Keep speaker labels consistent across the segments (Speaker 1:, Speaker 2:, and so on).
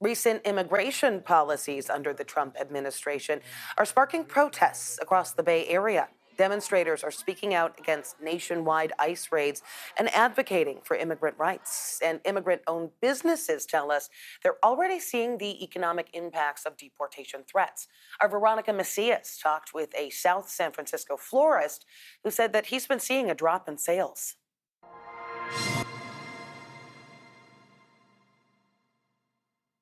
Speaker 1: Recent immigration policies under the Trump administration are sparking protests across the Bay Area. Demonstrators are speaking out against nationwide ICE raids and advocating for immigrant rights. And immigrant-owned businesses tell us they're already seeing the economic impacts of deportation threats. Our Veronica Macias talked with a South San Francisco florist who said that he's been seeing a drop in sales.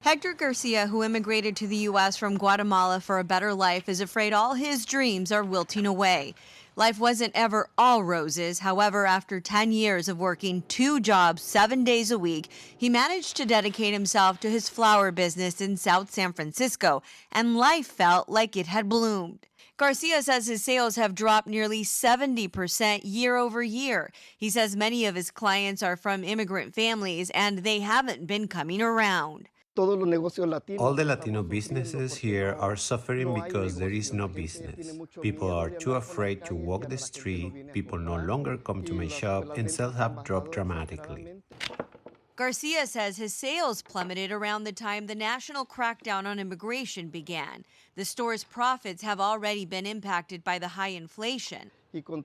Speaker 2: Hector Garcia, who immigrated to the U.S. from Guatemala for a better life, is afraid all his dreams are wilting away. Life wasn't ever all roses. However, after 10 years of working 2 jobs 7 days a week, he managed to dedicate himself to his flower business in South San Francisco, and life felt like it had bloomed. Garcia says his sales have dropped nearly 70% year over year. He says many of his clients are from immigrant families, and they haven't been coming around.
Speaker 3: All the Latino businesses here are suffering because there is no business. People are too afraid to walk the street, people no longer come to my shop, and sales have dropped dramatically.
Speaker 2: Garcia says his sales plummeted around the time the national crackdown on immigration began. The store's profits have already been impacted by the high inflation.
Speaker 3: With all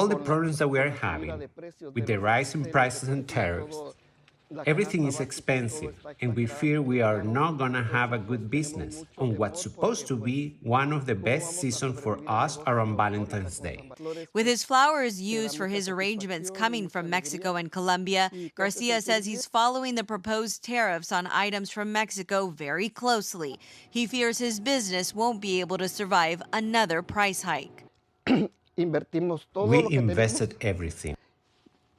Speaker 3: the problems that we are having, with the rise in prices and tariffs, everything is expensive, and we fear we are not going to have a good business on what's supposed to be one of the best seasons for us around Valentine's Day.
Speaker 2: With his flowers used for his arrangements coming from Mexico and Colombia, Garcia says he's following the proposed tariffs on items from Mexico very closely. He fears his business won't be able to survive another price hike.
Speaker 3: We invested everything.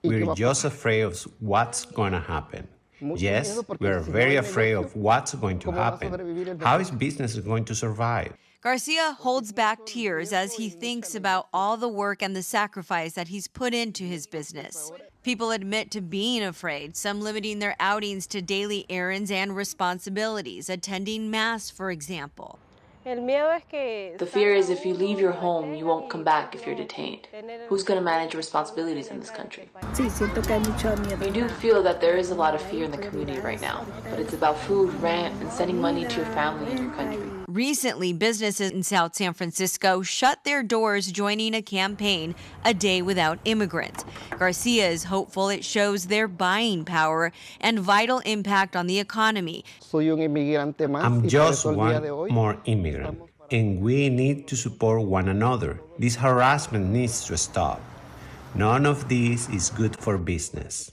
Speaker 3: We're just afraid of what's going to happen. Yes, we're very afraid of what's going to happen. How is business going to survive?
Speaker 2: Garcia holds back tears as he thinks about all the work and the sacrifice that he's put into his business. People admit to being afraid, some limiting their outings to daily errands and responsibilities, attending mass, for example.
Speaker 4: The fear is if you leave your home, you won't come back if you're detained. Who's going to manage your responsibilities in this country? You do feel that there is a lot of fear in the community right now, but it's about food, rent, and sending money to your family and your country.
Speaker 2: Recently, businesses in South San Francisco shut their doors, joining a campaign, A Day Without Immigrants. Garcia is hopeful it shows their buying power and vital impact on the economy.
Speaker 3: I'm just one more immigrant, and we need to support one another. This harassment needs to stop. None of this is good for business.